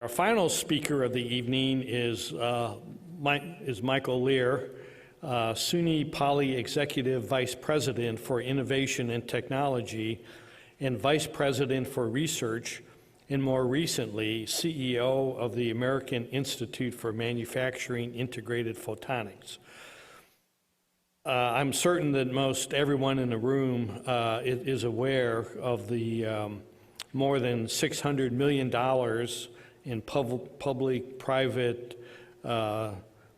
Our final speaker of the evening is Michael Liehr, SUNY Poly Executive Vice President for Innovation and Technology and Vice President for Research, and more recently, CEO of the American Institute for Manufacturing Integrated Photonics. I'm certain that most everyone in the room is aware of the more than $600 million in public-private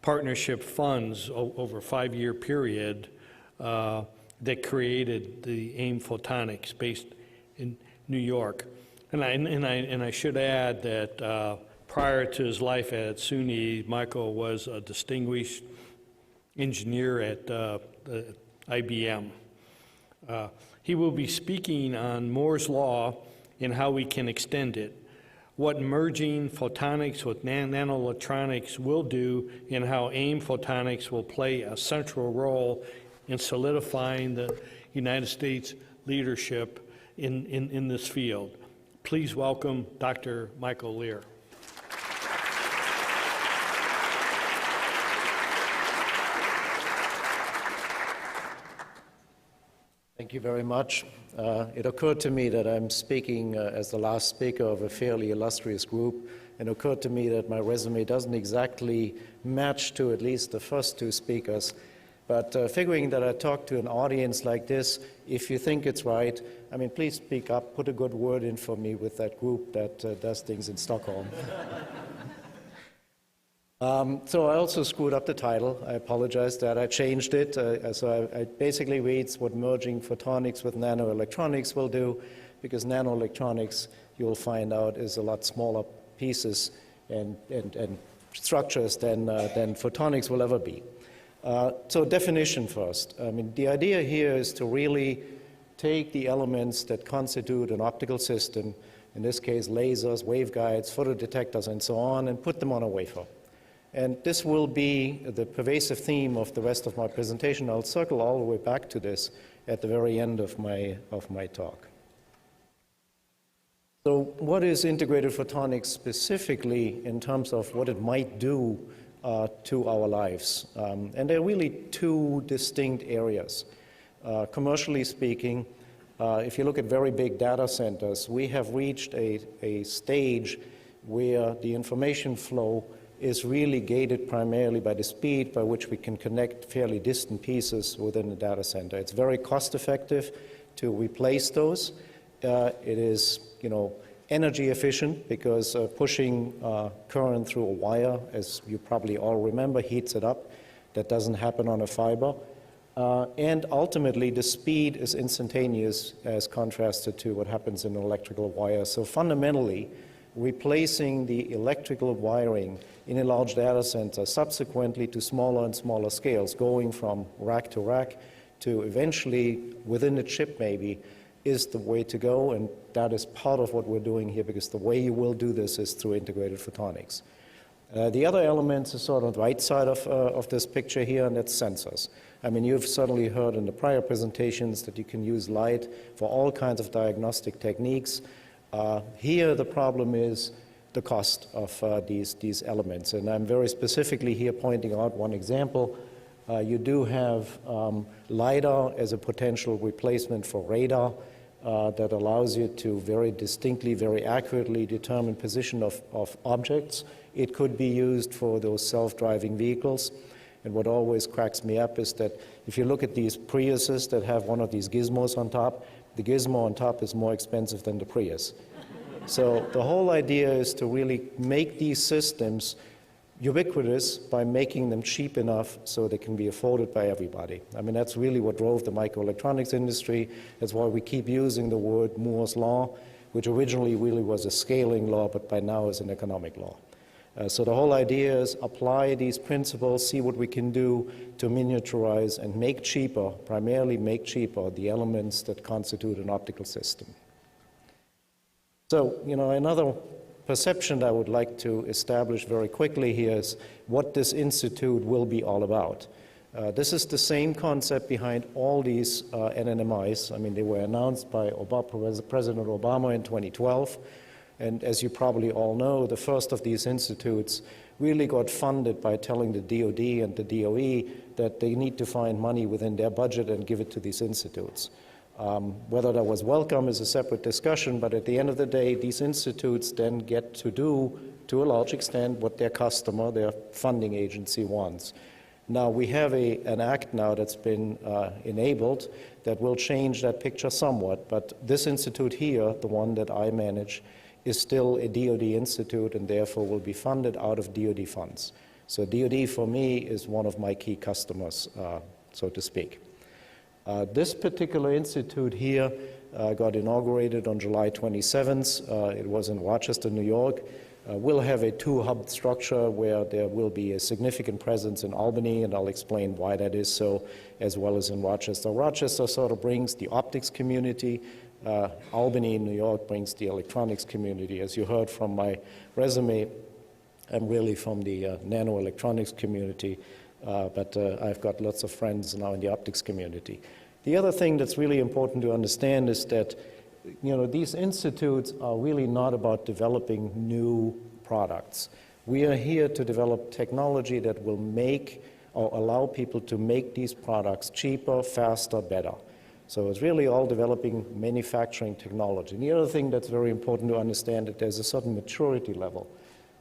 partnership funds over a 5-year period that created the AIM Photonics based in New York. And I should add that prior to his life at SUNY, Michael was a distinguished engineer at IBM. He will be speaking on Moore's Law and how we can extend it, what merging photonics with nanoelectronics will do, and how AIM Photonics will play a central role in solidifying the United States leadership in this field. Please welcome Dr. Michael Liehr. Thank you very much. It occurred to me that I'm speaking as the last speaker of a fairly illustrious group, and it occurred to me that my resume doesn't exactly match to at least the first two speakers. But figuring that I talk to an audience like this, if you think it's right, I mean, please speak up, put a good word in for me with that group that does things in Stockholm. So I also screwed up the title. I apologize that I changed it. So I basically reads what merging photonics with nanoelectronics will do, because nanoelectronics, you'll find out, is a lot smaller pieces and structures than photonics will ever be. So definition first. I mean, the idea here is to really take the elements that constitute an optical system, in this case lasers, waveguides, photodetectors, and so on, and put them on a wafer. And this will be the pervasive theme of the rest of my presentation. I'll circle all the way back to this at the very end of my talk. So what is integrated photonics specifically in terms of what it might do to our lives? And there are really two distinct areas. Commercially speaking, if you look at very big data centers, we have reached a stage where the information flow is really gated primarily by the speed by which we can connect fairly distant pieces within the data center. It's very cost effective to replace those. It is, energy efficient, because pushing current through a wire, as you probably all remember, heats it up. That doesn't happen on a fiber. And ultimately, the speed is instantaneous as contrasted to what happens in an electrical wire. So fundamentally, replacing the electrical wiring in a large data center subsequently to smaller and smaller scales, going from rack to rack to eventually within a chip maybe, is the way to go. And that is part of what we're doing here, because the way you will do this is through integrated photonics. The other elements are sort of the right side of this picture here, and that's sensors. I mean, you've certainly heard in the prior presentations that you can use light for all kinds of diagnostic techniques. Here the problem is the cost of these elements, and I'm very specifically here pointing out one example. You do have LiDAR as a potential replacement for radar that allows you to very distinctly, very accurately determine position of objects. It could be used for those self-driving vehicles. And what always cracks me up is that if you look at these Priuses that have one of these gizmos on top, the gizmo on top is more expensive than the Prius. So the whole idea is to really make these systems ubiquitous by making them cheap enough so they can be afforded by everybody. I mean, that's really what drove the microelectronics industry. That's why we keep using the word Moore's Law, which originally really was a scaling law, but by now is an economic law. So the whole idea is apply these principles, see what we can do to miniaturize and make cheaper, primarily make cheaper, the elements that constitute an optical system. So, another perception I would like to establish very quickly here is what this institute will be all about. This is the same concept behind all these NNMIs. I mean, they were announced by President Obama in 2012. And as you probably all know, the first of these institutes really got funded by telling the DoD and the DOE that they need to find money within their budget and give it to these institutes. Whether that was welcome is a separate discussion, but at the end of the day, these institutes then get to do, to a large extent, what their customer, their funding agency wants. Now, we have an act now that's been enabled that will change that picture somewhat, but this institute here, the one that I manage, is still a DoD institute and therefore will be funded out of DoD funds. So DoD for me is one of my key customers, so to speak. This particular institute here got inaugurated on July 27th. It was in Rochester, New York. We'll have a two-hub structure where there will be a significant presence in Albany, and I'll explain why that is so, as well as in Rochester. Rochester sort of brings the optics community. Albany in New York brings the electronics community. As you heard from my resume, I'm really from the nanoelectronics community, but I've got lots of friends now in the optics community. The other thing that's really important to understand is that these institutes are really not about developing new products. We are here to develop technology that will make or allow people to make these products cheaper, faster, better. So it's really all developing manufacturing technology. And the other thing that's very important to understand is that there's a certain maturity level.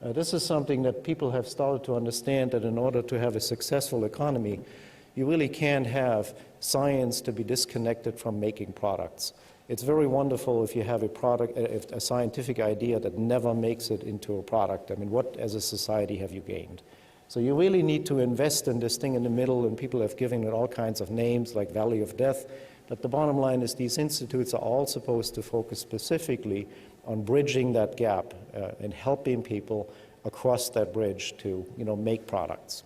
This is something that people have started to understand, that in order to have a successful economy, you really can't have science to be disconnected from making products. It's very wonderful if you have a product, a scientific idea that never makes it into a product. I mean, what as a society have you gained? So you really need to invest in this thing in the middle, and people have given it all kinds of names like Valley of Death. But the bottom line is these institutes are all supposed to focus specifically on bridging that gap and helping people across that bridge to make products.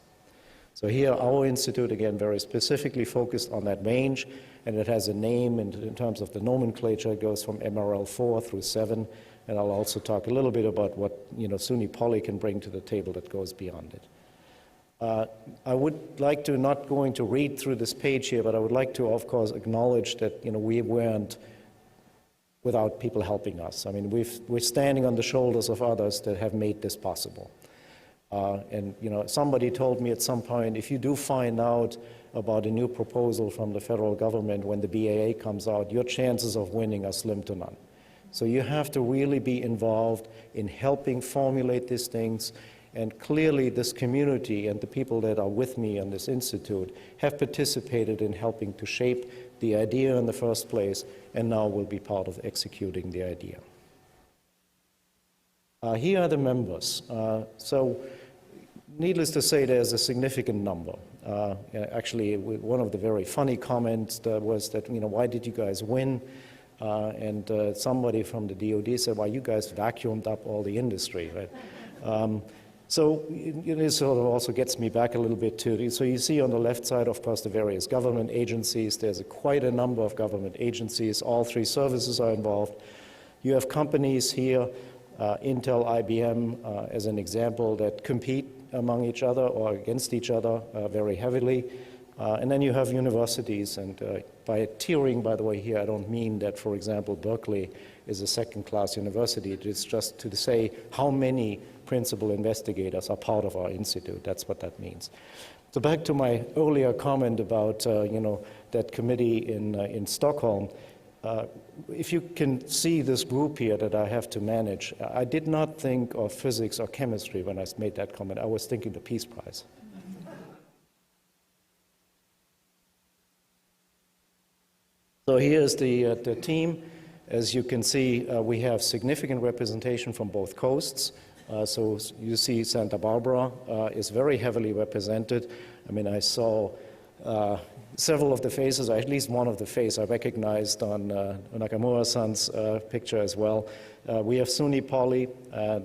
So here our institute, again, very specifically focused on that range, and it has a name, and in terms of the nomenclature, it goes from MRL 4 through 7, and I'll also talk a little bit about what SUNY Poly can bring to the table that goes beyond it. I would like to, not going to read through this page here, but I would like to, of course, acknowledge that we weren't without people helping us. I mean, we're standing on the shoulders of others that have made this possible. And somebody told me at some point, if you do find out about a new proposal from the federal government when the BAA comes out, your chances of winning are slim to none. So you have to really be involved in helping formulate these things. And clearly this community and the people that are with me on this institute have participated in helping to shape the idea in the first place, and now will be part of executing the idea. Here are the members. So needless to say, there's a significant number. Actually, one of the very funny comments was that, why did you guys win? And somebody from the DoD said, well, you guys vacuumed up all the industry, right? So it sort of also gets me back a little bit too. So you see on the left side, of course, the various government agencies. There's quite a number of government agencies. All three services are involved. You have companies here, Intel, IBM, as an example, that compete among each other or against each other very heavily. And then you have universities, and by tiering, by the way, here I don't mean that, for example, Berkeley is a second-class university. It's just to say how many principal investigators are part of our institute. That's what that means. So back to my earlier comment about that committee in Stockholm. If you can see this group here that I have to manage, I did not think of physics or chemistry when I made that comment. I was thinking the Peace Prize. So here's the team. As you can see, we have significant representation from both coasts. So you see Santa Barbara is very heavily represented. I mean, I saw several of the faces, or at least one of the faces I recognized on Nakamura-san's picture as well. We have SUNY Poly,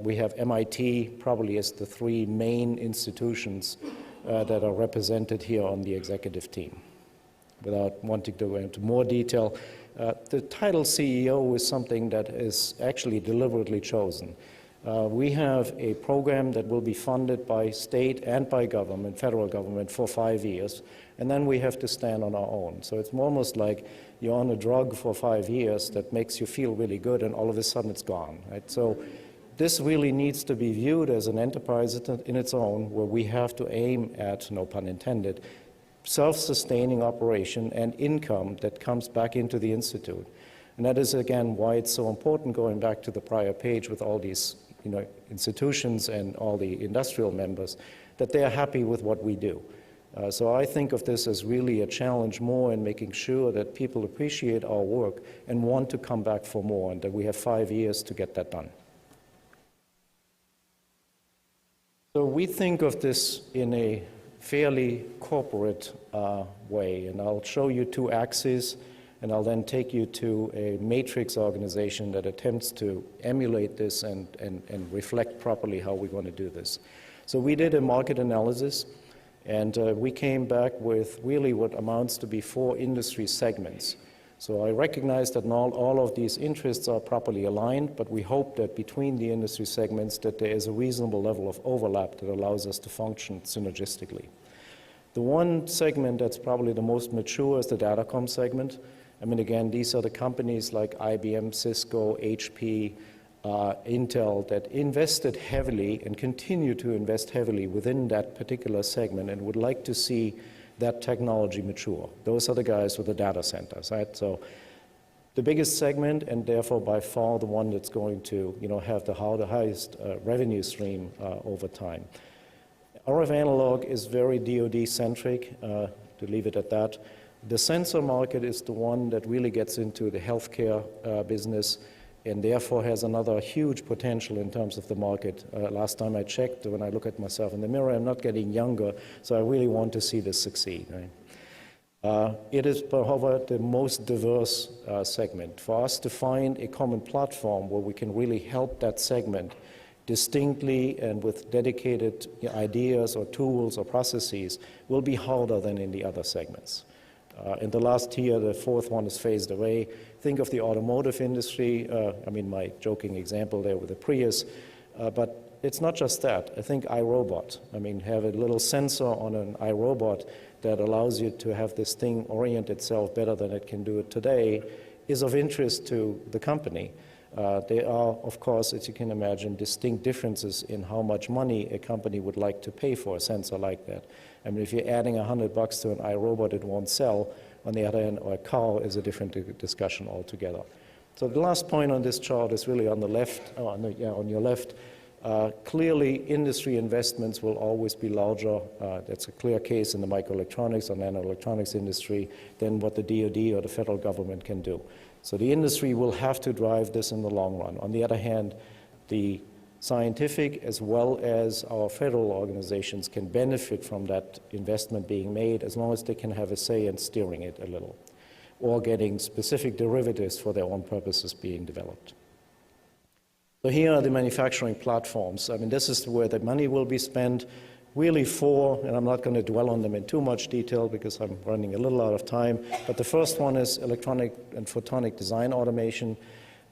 we have MIT, probably as the three main institutions that are represented here on the executive team. Without wanting to go into more detail, the title CEO is something that is actually deliberately chosen. We have a program that will be funded by state and by government, federal government, for 5 years, and then we have to stand on our own. So it's almost like you're on a drug for 5 years that makes you feel really good, and all of a sudden it's gone, right? So this really needs to be viewed as an enterprise in its own, where we have to aim at, no pun intended, self-sustaining operation and income that comes back into the institute. And that is, again, why it's so important, going back to the prior page with all these institutions and all the industrial members, that they are happy with what we do. So I think of this as really a challenge more in making sure that people appreciate our work and want to come back for more, and that we have 5 years to get that done. So we think of this in a fairly corporate way, and I'll show you 2 axes, and I'll then take you to a matrix organization that attempts to emulate this and reflect properly how we're going to do this. So we did a market analysis, and we came back with really what amounts to be 4 industry segments. So I recognize that not all of these interests are properly aligned, but we hope that between the industry segments that there is a reasonable level of overlap that allows us to function synergistically. The one segment that's probably the most mature is the datacom segment. I mean, again, these are the companies like IBM, Cisco, HP, Intel that invested heavily and continue to invest heavily within that particular segment and would like to see that technology mature. Those are the guys with the data centers, right? So the biggest segment, and therefore by far the one that's going to have the highest revenue stream over time. RF analog is very DoD-centric, to leave it at that. The sensor market is the one that really gets into the healthcare business, and therefore has another huge potential in terms of the market. Last time I checked, when I look at myself in the mirror, I'm not getting younger, so I really want to see this succeed. Right? It is, however, the most diverse segment. For us to find a common platform where we can really help that segment distinctly and with dedicated ideas or tools or processes will be harder than in the other segments. In the last tier, the 4th one is phased away. Think of the automotive industry. I mean, my joking example there with the Prius. But it's not just that. I think iRobot. I mean, have a little sensor on an iRobot that allows you to have this thing orient itself better than it can do it today is of interest to the company. There are, of course, as you can imagine, distinct differences in how much money a company would like to pay for a sensor like that. I mean, if you're adding $100 to an iRobot, it won't sell. On the other hand, or a car is a different discussion altogether. So the last point on this chart is really on the left, on your left. Clearly, industry investments will always be larger. That's a clear case in the microelectronics or nanoelectronics industry than what the DoD or the federal government can do. So the industry will have to drive this in the long run. On the other hand, the scientific as well as our federal organizations can benefit from that investment being made as long as they can have a say in steering it a little or getting specific derivatives for their own purposes being developed. So here are the manufacturing platforms. I mean, this is where the money will be spent. Really 4, and I'm not going to dwell on them in too much detail because I'm running a little out of time, but the first one is electronic and photonic design automation.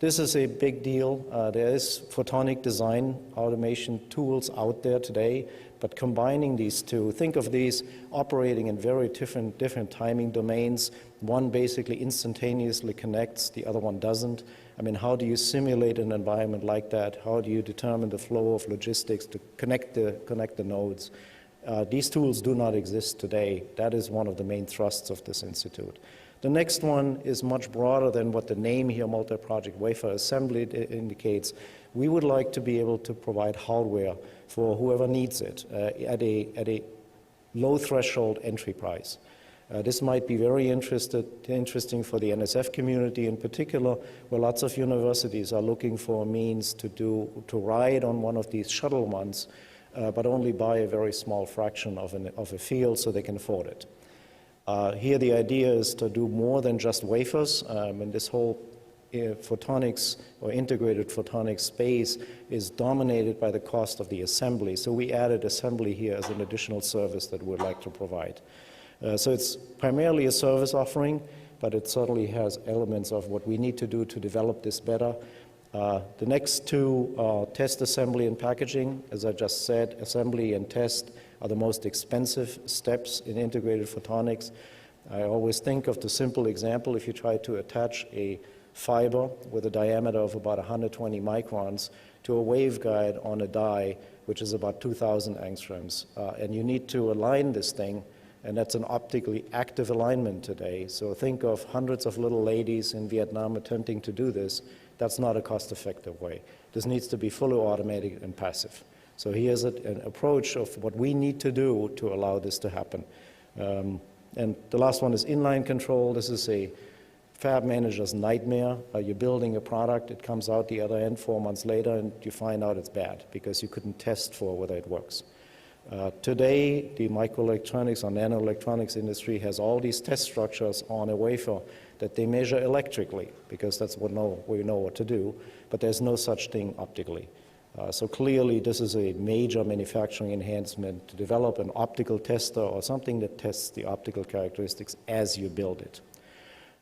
This is a big deal. There is photonic design automation tools out there today, but combining these two, think of these operating in very different timing domains. One basically instantaneously connects, the other one doesn't. I mean, how do you simulate an environment like that? How do you determine the flow of logistics to connect the nodes? These tools do not exist today. That is one of the main thrusts of this institute. The next one is much broader than what the name here, multi-project wafer assembly, indicates. We would like to be able to provide hardware for whoever needs it at a low threshold entry price. This might be very interesting for the NSF community in particular, where lots of universities are looking for a means to ride on one of these shuttle ones, but only buy a very small fraction of a field so they can afford it. Here the idea is to do more than just wafers, and this whole photonics or integrated photonics space is dominated by the cost of the assembly. So we added assembly here as an additional service that we'd like to provide. So it's primarily a service offering, but it certainly has elements of what we need to do to develop this better. The next two are test, assembly, and packaging. As I just said, assembly and test are the most expensive steps in integrated photonics. I always think of the simple example: if you try to attach a fiber with a diameter of about 120 microns to a waveguide on a die, which is about 2,000 angstroms, and you need to align this thing, and that's an optically active alignment today. So think of hundreds of little ladies in Vietnam attempting to do this. That's not a cost-effective way. This needs to be fully automatic and passive. So here's an approach of what we need to do to allow this to happen. And the last one is inline control. This is a fab manager's nightmare. You're building a product, it comes out the other end 4 months later, and you find out it's bad because you couldn't test for whether it works. Today, the microelectronics or nanoelectronics industry has all these test structures on a wafer that they measure electrically, because that's what we know what to do, but there's no such thing optically. So clearly, this is a major manufacturing enhancement to develop an optical tester or something that tests the optical characteristics as you build it.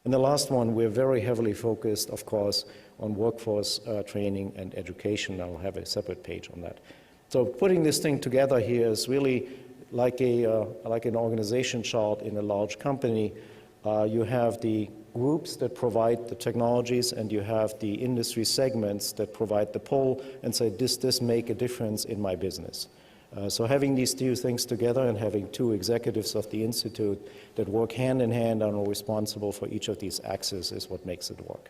And the last one, we're very heavily focused, of course, on workforce training and education. I'll have a separate page on that. So putting this thing together here is really like an organization chart in a large company. You have the groups that provide the technologies, and you have the industry segments that provide the pull and say, this make a difference in my business. So having these two things together and having two executives of the Institute that work hand in hand and are responsible for each of these axes is what makes it work.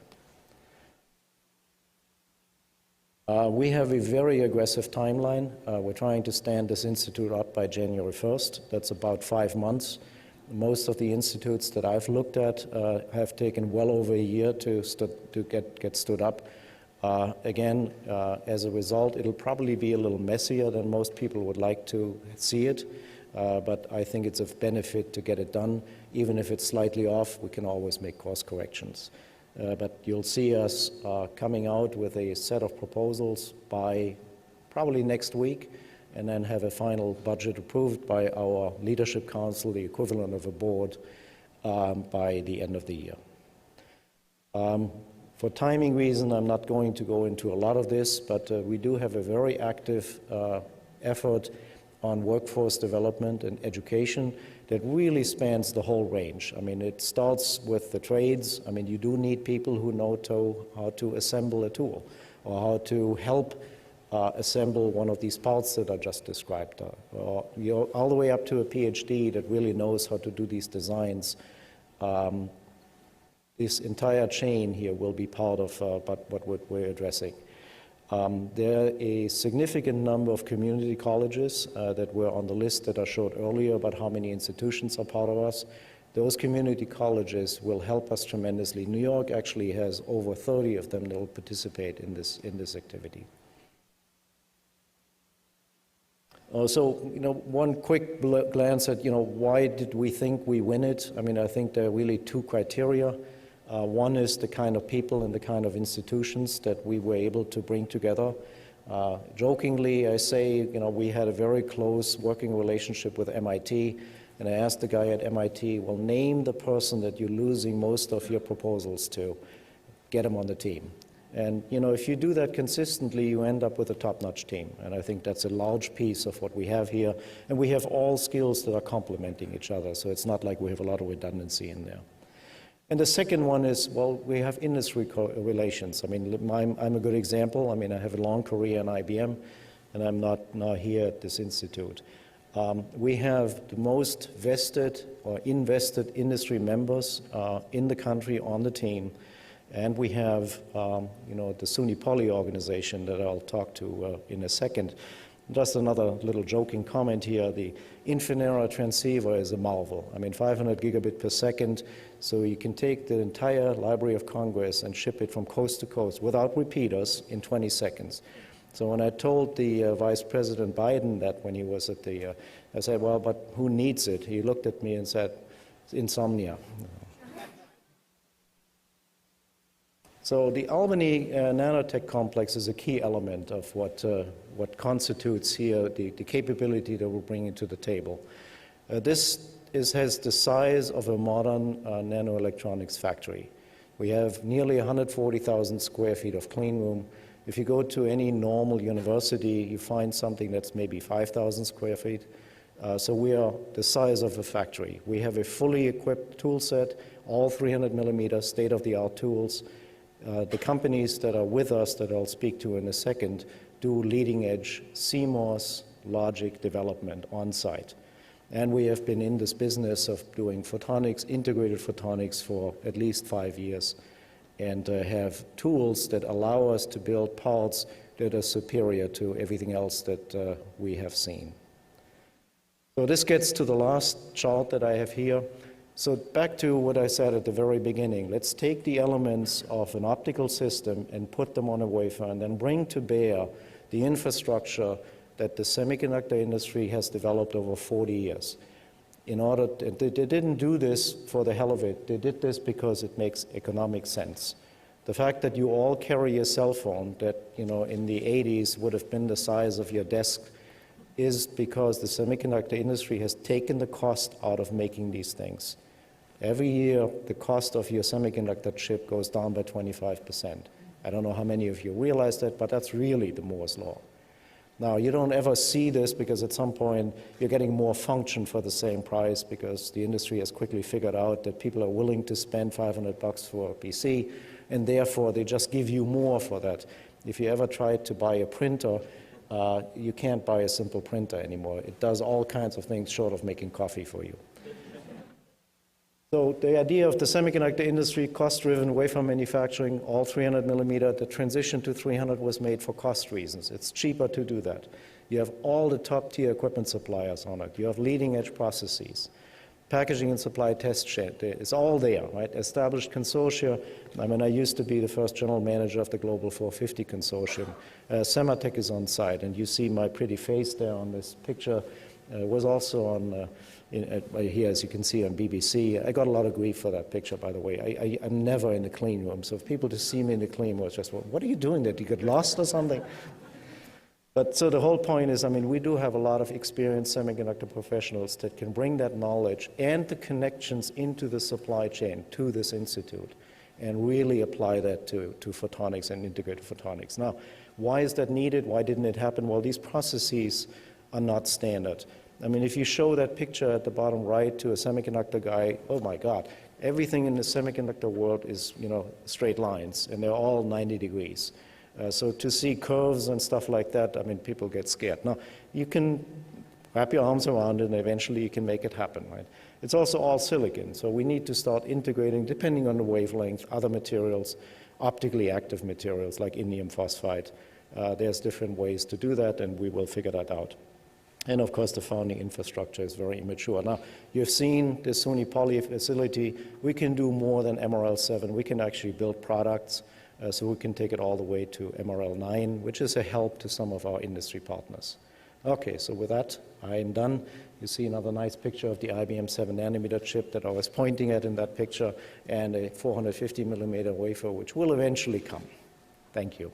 We have a very aggressive timeline. We're trying to stand this institute up by January 1st. That's about 5 months. Most of the institutes that I've looked at have taken well over a year to get stood up. Again, as a result, it'll probably be a little messier than most people would like to see it, but I think it's of benefit to get it done. Even if it's slightly off, we can always make course corrections. But you'll see us coming out with a set of proposals by probably next week, and then have a final budget approved by our leadership council, the equivalent of a board, by the end of the year. For timing reason, I'm not going to go into a lot of this, but we do have a very active effort on workforce development and education that really spans the whole range. I mean, it starts with the trades. I mean, you do need people who know how to assemble a tool, or how to help assemble one of these parts that I just described. All the way up to a PhD that really knows how to do these designs. This entire chain here will be part of what we're addressing. There are a significant number of community colleges that were on the list that I showed earlier about how many institutions are part of us. Those community colleges will help us tremendously. New York actually has over 30 of them that will participate in this activity. So, one quick glance at, why did we think we win it? I mean, I think there are really two criteria. One is the kind of people and the kind of institutions that we were able to bring together. Jokingly, I say, we had a very close working relationship with MIT, and I asked the guy at MIT, well, name the person that you're losing most of your proposals to. Get him on the team. And, if you do that consistently, you end up with a top-notch team. And I think that's a large piece of what we have here. And we have all skills that are complementing each other, so it's not like we have a lot of redundancy in there. And the second one is, well, we have industry relations. I mean, I'm a good example. I mean, I have a long career in IBM, and I'm not here at this institute. We have the most vested or invested industry members in the country on the team. And we have, the SUNY Poly organization that I'll talk to in a second. Just another little joking comment here. The Infinera transceiver is a marvel. I mean, 500 gigabit per second, so you can take the entire Library of Congress and ship it from coast to coast without repeaters in 20 seconds. So when I told the Vice President Biden that when he was at the, I said, well, but who needs it? He looked at me and said, insomnia. So the Albany Nanotech complex is a key element of what constitutes here the capability that we're bringing to the table. This has the size of a modern nanoelectronics factory. We have nearly 140,000 square feet of clean room. If you go to any normal university, you find something that's maybe 5,000 square feet. So we are the size of a factory. We have a fully equipped tool set, all 300 millimeter state-of-the-art tools. The companies that are with us that I'll speak to in a second do leading-edge CMOS logic development on site. And we have been in this business of doing photonics, integrated photonics, for at least 5 years, and have tools that allow us to build parts that are superior to everything else that we have seen. So this gets to the last chart that I have here. So back to what I said at the very beginning. Let's take the elements of an optical system and put them on a wafer and then bring to bear the infrastructure that the semiconductor industry has developed over 40 years. They didn't do this for the hell of it. They did this because it makes economic sense. The fact that you all carry a cell phone that, in the 80s would have been the size of your desk is because the semiconductor industry has taken the cost out of making these things. Every year, the cost of your semiconductor chip goes down by 25%. I don't know how many of you realize that, but that's really the Moore's Law. Now, you don't ever see this because at some point you're getting more function for the same price because the industry has quickly figured out that people are willing to spend $500 for a PC, and therefore they just give you more for that. If you ever tried to buy a printer, you can't buy a simple printer anymore. It does all kinds of things short of making coffee for you. So the idea of the semiconductor industry, cost-driven wafer manufacturing, all 300 millimeter, the transition to 300 was made for cost reasons. It's cheaper to do that. You have all the top-tier equipment suppliers on it. You have leading-edge processes. Packaging and supply test shed, it's all there, right? Established consortia. I mean, I used to be the first general manager of the Global 450 consortium. Sematech is on site, and you see my pretty face there on this picture. Was also on here, as you can see, on BBC. I got a lot of grief for that picture, by the way. I'm never in the clean room, so if people just see me in the clean room, it's just, well, what are you doing there? Did you get lost or something? But so the whole point is, I mean, we do have a lot of experienced semiconductor professionals that can bring that knowledge and the connections into the supply chain to this institute and really apply that to photonics and integrated photonics. Now, why is that needed? Why didn't it happen? Well, these processes are not standard. I mean, if you show that picture at the bottom right to a semiconductor guy, oh my God, everything in the semiconductor world is, straight lines, and they're all 90 degrees. So to see curves and stuff like that, I mean, people get scared. Now, you can wrap your arms around it, and eventually you can make it happen, right? It's also all silicon, so we need to start integrating, depending on the wavelength, other materials, optically active materials like indium phosphide. There's different ways to do that, and we will figure that out. And of course, the founding infrastructure is very immature. Now, you've seen the SUNY Poly facility. We can do more than MRL7. We can actually build products, so we can take it all the way to MRL9, which is a help to some of our industry partners. Okay, so with that, I'm done. You see another nice picture of the IBM 7 nanometer chip that I was pointing at in that picture, and a 450 millimeter wafer, which will eventually come. Thank you.